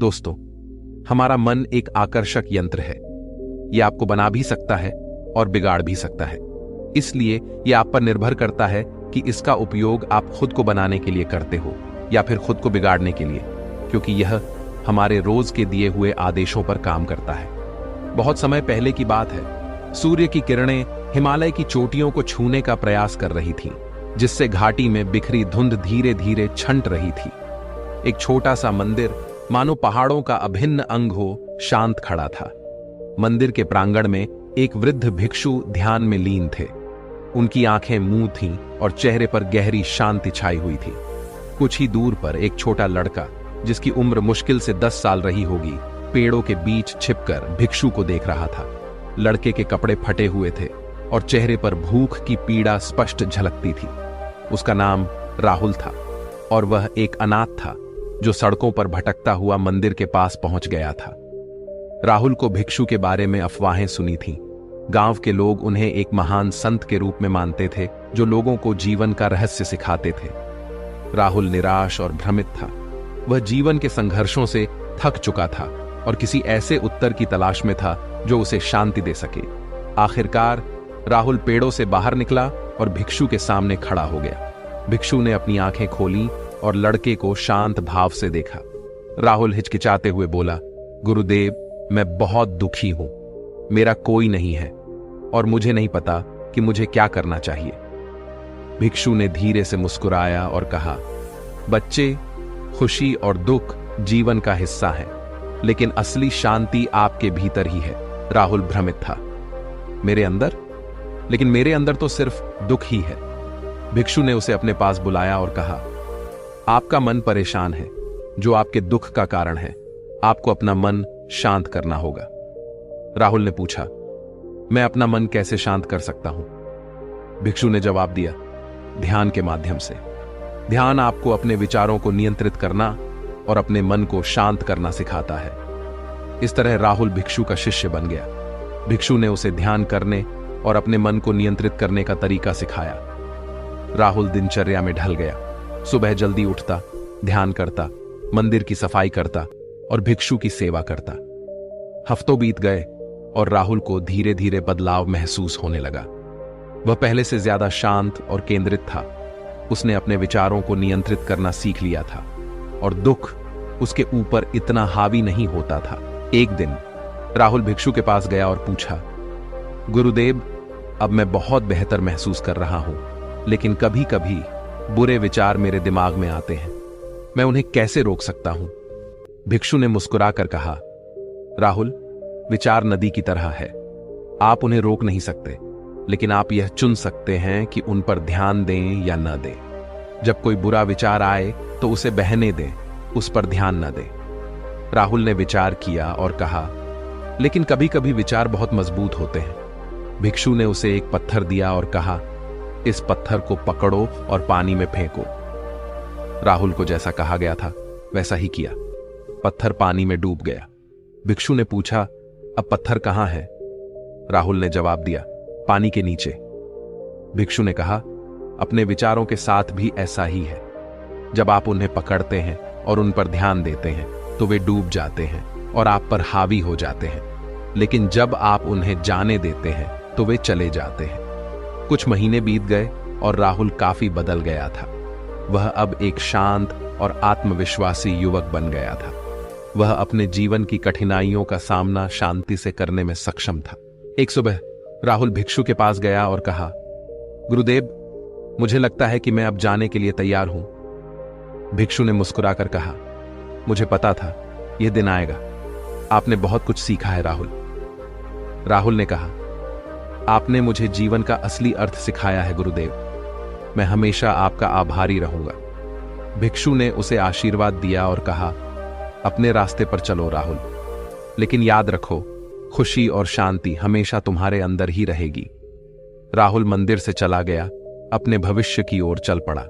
दोस्तों, हमारा मन एक आकर्षक यंत्र है। यह आपको बना भी सकता है और बिगाड़ भी सकता है। इसलिए यह आप पर निर्भर करता है कि इसका उपयोग आप खुद को बनाने के लिए करते हो या फिर खुद को बिगाड़ने के लिए, क्योंकि यह हमारे रोज के दिए हुए आदेशों पर काम करता है। बहुत समय पहले की बात है। सूर्य की किरणें हिमालय की चोटियों को छूने का प्रयास कर रही थीं, जिससे घाटी में बिखरी धुंध धीरे धीरे छंट रही थी। एक छोटा सा मंदिर, मानो पहाड़ों का अभिन्न अंग हो, शांत खड़ा था। मंदिर के प्रांगण में एक वृद्ध भिक्षु ध्यान में लीन थे। उनकी आंखें मूं थीं और चेहरे पर गहरी शांति छाई हुई थी। कुछ ही दूर पर एक छोटा लड़का, जिसकी उम्र मुश्किल से 10 साल रही होगी, पेड़ों के बीच छिपकर भिक्षु को देख रहा था। लड़के के कपड़े फटे हुए थे और चेहरे पर भूख की पीड़ा स्पष्ट झलकती थी। उसका नाम राहुल था और वह एक अनाथ था जो सड़कों पर भटकता हुआ मंदिर के पास पहुंच गया था। राहुल को भिक्षु के बारे में अफवाहें सुनी थीं। गांव के लोग उन्हें एक महान संत के रूप में मानते थे, जो लोगों को जीवन का रहस्य सिखाते थे। राहुल निराश और भ्रमित था। वह जीवन के संघर्षों से थक चुका था और किसी ऐसे उत्तर की तलाश में था जो उसे शांति दे सके। आखिरकार राहुल पेड़ों से बाहर निकला और भिक्षु के सामने खड़ा हो गया। भिक्षु ने अपनी आंखें खोली और लड़के को शांत भाव से देखा। राहुल हिचकिचाते हुए बोला, गुरुदेव, मैं बहुत दुखी हूं। मेरा कोई नहीं है और मुझे नहीं पता कि मुझे क्या करना चाहिए। भिक्षु ने धीरे से मुस्कुराया और कहा, बच्चे, खुशी और दुख जीवन का हिस्सा है, लेकिन असली शांति आपके भीतर ही है। राहुल भ्रमित था। मेरे अंदर? लेकिन मेरे अंदर तो सिर्फ दुख ही है। भिक्षु ने उसे अपने पास बुलाया और कहा, आपका मन परेशान है, जो आपके दुख का कारण है। आपको अपना मन शांत करना होगा। राहुल ने पूछा, मैं अपना मन कैसे शांत कर सकता हूं? भिक्षु ने जवाब दिया, ध्यान के माध्यम से। ध्यान आपको अपने विचारों को नियंत्रित करना और अपने मन को शांत करना सिखाता है। इस तरह राहुल भिक्षु का शिष्य बन गया। भिक्षु ने उसे ध्यान करने और अपने मन को नियंत्रित करने का तरीका सिखाया। राहुल दिनचर्या में ढल गया। सुबह जल्दी उठता, ध्यान करता, मंदिर की सफाई करता और भिक्षु की सेवा करता। हफ्तों बीत गए और राहुल को धीरे धीरे बदलाव महसूस होने लगा। वह पहले से ज्यादा शांत और केंद्रित था। उसने अपने विचारों को नियंत्रित करना सीख लिया था और दुख उसके ऊपर इतना हावी नहीं होता था। एक दिन राहुल भिक्षु के पास गया और पूछा, गुरुदेव, अब मैं बहुत बेहतर महसूस कर रहा हूं, लेकिन कभी कभी बुरे विचार मेरे दिमाग में आते हैं। मैं उन्हें कैसे रोक सकता हूं? भिक्षु ने मुस्कुराकर कहा, राहुल, विचार नदी की तरह है। आप उन्हें रोक नहीं सकते, लेकिन आप यह चुन सकते हैं कि उन पर ध्यान दें या न दें। जब कोई बुरा विचार आए तो उसे बहने दें, उस पर ध्यान न दें। राहुल ने विचार किया और कहा, लेकिन कभी कभी विचार बहुत मजबूत होते हैं। भिक्षु ने उसे एक पत्थर दिया और कहा, इस पत्थर को पकड़ो और पानी में फेंको। राहुल को जैसा कहा गया था वैसा ही किया। पत्थर पानी में डूब गया। भिक्षु ने पूछा, अब पत्थर कहां है? राहुल ने जवाब दिया, पानी के नीचे। भिक्षु ने कहा, अपने विचारों के साथ भी ऐसा ही है। जब आप उन्हें पकड़ते हैं और उन पर ध्यान देते हैं तो वे डूब जाते हैं और आप पर हावी हो जाते हैं, लेकिन जब आप उन्हें जाने देते हैं तो वे चले जाते हैं। कुछ महीने बीत गए और राहुल काफी बदल गया था। वह अब एक शांत और आत्मविश्वासी युवक बन गया था। वह अपने जीवन की कठिनाइयों का सामना शांति से करने में सक्षम था। एक सुबह राहुल भिक्षु के पास गया और कहा, गुरुदेव, मुझे लगता है कि मैं अब जाने के लिए तैयार हूं। भिक्षु ने मुस्कुराकर कहा, मुझे पता था यह दिन आएगा। आपने बहुत कुछ सीखा है राहुल। राहुल ने कहा, आपने मुझे जीवन का असली अर्थ सिखाया है गुरुदेव। मैं हमेशा आपका आभारी रहूंगा। भिक्षु ने उसे आशीर्वाद दिया और कहा, अपने रास्ते पर चलो राहुल, लेकिन याद रखो, खुशी और शांति हमेशा तुम्हारे अंदर ही रहेगी। राहुल मंदिर से चला गया, अपने भविष्य की ओर चल पड़ा।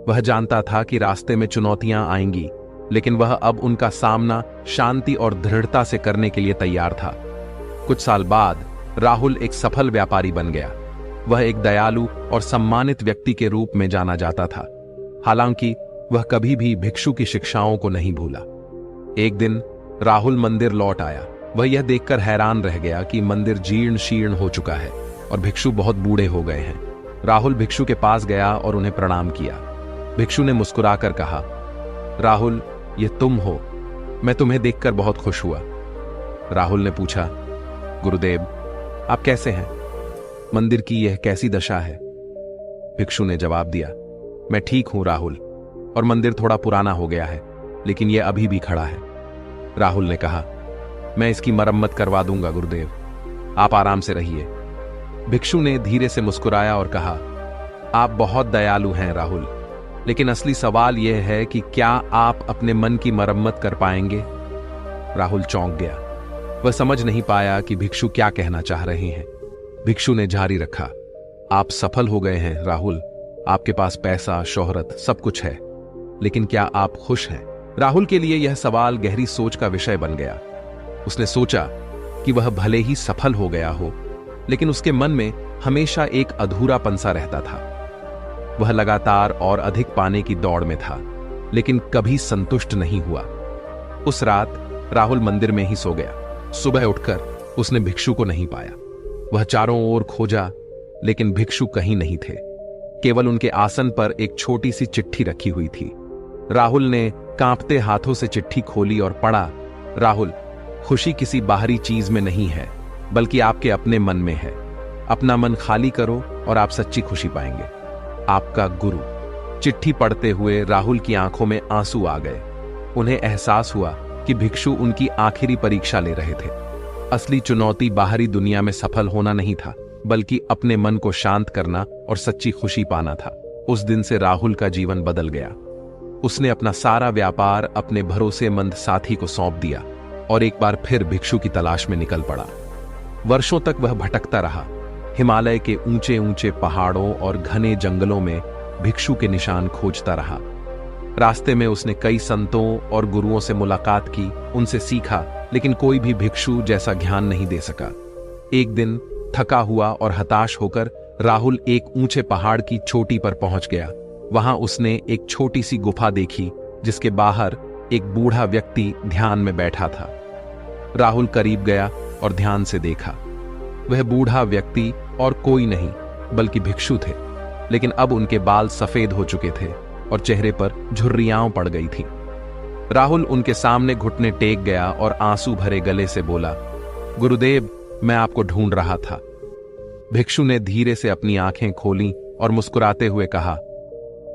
वह जानता था कि रास्ते में चुनौतियां आएंगी, लेकिन वह अब उनका सामना शांति और दृढ़ता से करने के लिए तैयार था। कुछ साल बाद राहुल एक सफल व्यापारी बन गया। वह एक दयालु और सम्मानित व्यक्ति के रूप में जाना जाता था। हालांकि वह कभी भी भिक्षु की शिक्षाओं को नहीं भूला। एक दिन राहुल मंदिर लौट आया। वह यह देखकर हैरान रह गया कि मंदिर जीर्ण शीर्ण हो चुका है और भिक्षु बहुत बूढ़े हो गए हैं। राहुल भिक्षु के पास गया और उन्हें प्रणाम किया। भिक्षु ने मुस्कुराकर कहा, राहुल, ये तुम हो। मैं तुम्हें देखकर बहुत खुश हुआ। राहुल ने पूछा, गुरुदेव, आप कैसे हैं? मंदिर की यह कैसी दशा है? भिक्षु ने जवाब दिया, मैं ठीक हूं राहुल, और मंदिर थोड़ा पुराना हो गया है, लेकिन यह अभी भी खड़ा है। राहुल ने कहा, मैं इसकी मरम्मत करवा दूंगा गुरुदेव, आप आराम से रहिए। भिक्षु ने धीरे से मुस्कुराया और कहा, आप बहुत दयालु हैं राहुल, लेकिन असली सवाल यह है कि क्या आप अपने मन की मरम्मत कर पाएंगे? राहुल चौंक गया। वह समझ नहीं पाया कि भिक्षु क्या कहना चाह रहे हैं। भिक्षु ने जारी रखा, आप सफल हो गए हैं राहुल, आपके पास पैसा, शोहरत, सब कुछ है, लेकिन क्या आप खुश हैं? राहुल के लिए यह सवाल गहरी सोच का विषय बन गया। उसने सोचा कि वह भले ही सफल हो गया हो, लेकिन उसके मन में हमेशा एक अधूरापन सा रहता था। वह लगातार और अधिक पाने की दौड़ में था, लेकिन कभी संतुष्ट नहीं हुआ। उस रात राहुल मंदिर में ही सो गया। सुबह उठकर उसने भिक्षु को नहीं पाया। वह चारों ओर खोजा, लेकिन भिक्षु कहीं नहीं थे। केवल उनके आसन पर एक छोटी सी चिट्ठी रखी हुई थी। राहुल ने कांपते हाथों से चिट्ठी खोली और पढ़ा, राहुल, खुशी किसी बाहरी चीज में नहीं है, बल्कि आपके अपने मन में है। अपना मन खाली करो और आप सच्ची खुशी पाएंगे। आपका गुरु। चिट्ठी पढ़ते हुए राहुल की आंखों में आंसू आ गए। उन्हें एहसास हुआ कि भिक्षु उनकी आखिरी परीक्षा ले रहे थे। असली चुनौती बाहरी दुनिया में सफल होना नहीं था, बल्कि अपने मन को शांत करना और सच्ची खुशी पाना था। उस दिन से राहुल का जीवन बदल गया। उसने अपना सारा व्यापार अपने भरोसेमंद साथी को सौंप दिया और एक बार फिर भिक्षु की तलाश में निकल पड़ा। वर्षों तक वह भटकता रहा। हिमालय के ऊंचे ऊंचे पहाड़ों और घने जंगलों में भिक्षु के निशान खोजता रहा। रास्ते में उसने कई संतों और गुरुओं से मुलाकात की, उनसे सीखा, लेकिन कोई भी भिक्षु जैसा ज्ञान नहीं दे सका। एक दिन थका हुआ और हताश होकर राहुल एक ऊंचे पहाड़ की चोटी पर पहुंच गया। वहां उसने एक छोटी सी गुफा देखी, जिसके बाहर एक बूढ़ा व्यक्ति ध्यान में बैठा था। राहुल करीब गया और ध्यान से देखा। वह बूढ़ा व्यक्ति और कोई नहीं बल्कि भिक्षु थे, लेकिन अब उनके बाल सफेद हो चुके थे और चेहरे पर झुर्रियां पड़ गई थी। राहुल उनके सामने घुटने टेक गया और आंसू भरे गले से बोला, गुरुदेव, मैं आपको ढूंढ रहा था। भिक्षु ने धीरे से अपनी आंखें खोलीं और मुस्कुराते हुए कहा,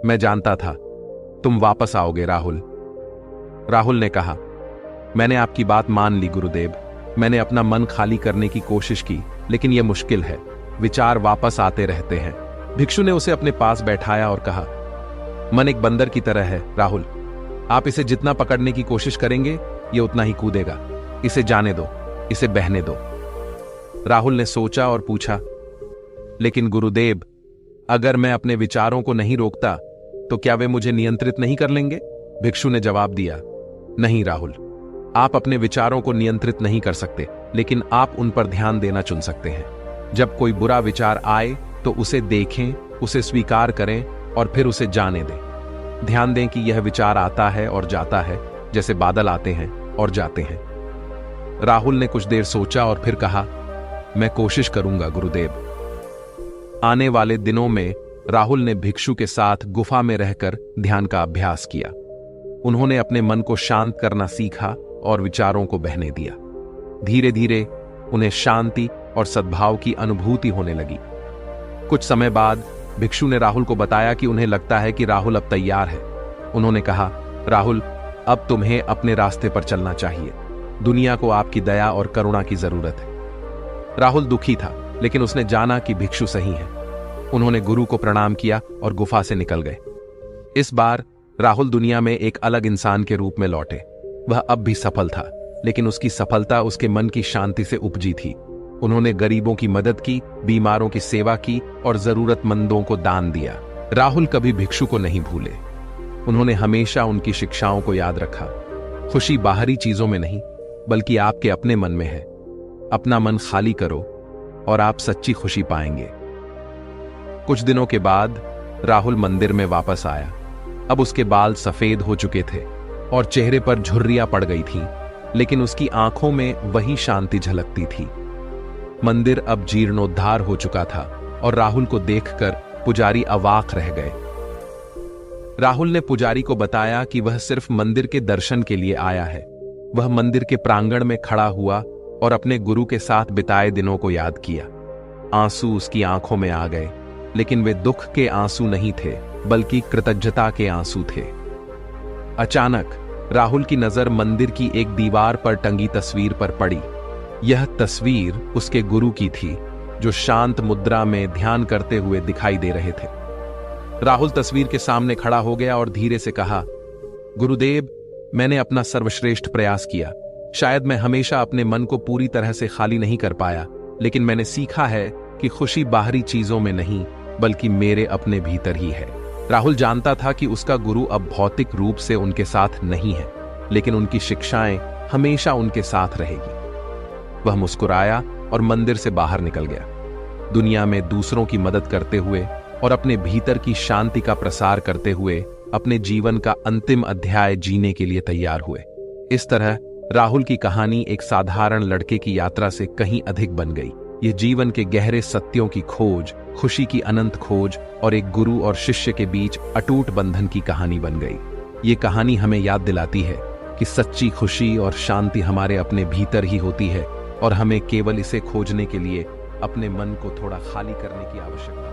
मैं जानता था तुम वापस आओगे राहुल। राहुल ने कहा, मैंने आपकी बात मान ली गुरुदेव। मैंने अपना मन खाली करने की कोशिश की, लेकिन यह मुश्किल है। विचार वापस आते रहते हैं। भिक्षु ने उसे अपने पास बैठाया और कहा, मन एक बंदर की तरह है राहुल। आप इसे जितना पकड़ने की कोशिश करेंगे, यह उतना ही कूदेगा। इसे जाने दो, इसे बहने दो। राहुल ने सोचा और पूछा, लेकिन गुरुदेव, अगर मैं अपने विचारों को नहीं रोकता तो क्या वे मुझे नियंत्रित नहीं कर लेंगे? भिक्षु ने जवाब दिया, नहीं राहुल, आप अपने विचारों को नियंत्रित नहीं कर सकते, लेकिन आप उन पर ध्यान देना चुन सकते हैं। जब कोई बुरा विचार आए तो उसे देखें, उसे स्वीकार करें और फिर उसे जाने दें। ध्यान दें कि यह विचार आता है और जाता है, जैसे बादल आते हैं और जाते हैं। राहुल ने कुछ देर सोचा और फिर कहा, मैं कोशिश करूंगा गुरुदेव। आने वाले दिनों में राहुल ने भिक्षु के साथ गुफा में रहकर ध्यान का अभ्यास किया। उन्होंने अपने मन को शांत करना सीखा और विचारों को बहने दिया। धीरे धीरे उन्हें शांति और सद्भाव की अनुभूति होने लगी। कुछ समय बाद भिक्षु ने राहुल को बताया कि उन्हें लगता है कि राहुल अब तैयार है। उन्होंने कहा, राहुल, अब तुम्हें अपने रास्ते पर चलना चाहिए। दुनिया को आपकी दया और करुणा की जरूरत है। राहुल दुखी था, लेकिन उसने जाना कि भिक्षु सही है। उन्होंने गुरु को प्रणाम किया और गुफा से निकल गए। इस बार राहुल दुनिया में एक अलग इंसान के रूप में लौटे। वह अब भी सफल था, लेकिन उसकी सफलता उसके मन की शांति से उपजी थी। उन्होंने गरीबों की मदद की, बीमारों की सेवा की और जरूरतमंदों को दान दिया। राहुल कभी भिक्षु को नहीं भूले। उन्होंने हमेशा उनकी शिक्षाओं को याद रखा। खुशी बाहरी चीजों में नहीं, बल्कि आपके अपने मन में है। अपना मन खाली करो और आप सच्ची खुशी पाएंगे। कुछ दिनों के बाद राहुल मंदिर में वापस आया। अब उसके बाल सफेद हो चुके थे। और चेहरे पर झुर्रियां पड़ गई थीं, लेकिन उसकी आंखों में वही शांति झलकती थी। मंदिर अब जीर्णोद्धार हो चुका था और राहुल को देखकर पुजारी अवाक रह गए। राहुल ने पुजारी को बताया कि वह सिर्फ मंदिर के दर्शन के लिए आया है। वह मंदिर के प्रांगण में खड़ा हुआ और अपने गुरु के साथ बिताए दिनों को याद किया। आंसू उसकी आंखों में आ गए, लेकिन वे दुख के आंसू नहीं थे, बल्कि कृतज्ञता के आंसू थे। अचानक राहुल की नजर मंदिर की एक दीवार पर टंगी तस्वीर पर पड़ी। यह तस्वीर उसके गुरु की थी, जो शांत मुद्रा में ध्यान करते हुए दिखाई दे रहे थे। राहुल तस्वीर के सामने खड़ा हो गया और धीरे से कहा, गुरुदेव, मैंने अपना सर्वश्रेष्ठ प्रयास किया। शायद मैं हमेशा अपने मन को पूरी तरह से खाली नहीं कर पाया, लेकिन मैंने सीखा है कि खुशी बाहरी चीजों में नहीं, बल्कि मेरे अपने भीतर ही है। राहुल जानता था कि उसका गुरु अब भौतिक रूप से उनके साथ नहीं है, लेकिन उनकी शिक्षाएं हमेशा उनके साथ रहेगी। वह मुस्कुराया और मंदिर से बाहर निकल गया, दुनिया में दूसरों की मदद करते हुए और अपने भीतर की शांति का प्रसार करते हुए अपने जीवन का अंतिम अध्याय जीने के लिए तैयार हुए। इस तरह राहुल की कहानी एक साधारण लड़के की यात्रा से कहीं अधिक बन गई। ये जीवन के गहरे सत्यों की खोज, खुशी की अनंत खोज और एक गुरु और शिष्य के बीच अटूट बंधन की कहानी बन गई। ये कहानी हमें याद दिलाती है कि सच्ची खुशी और शांति हमारे अपने भीतर ही होती है और हमें केवल इसे खोजने के लिए अपने मन को थोड़ा खाली करने की आवश्यकता है।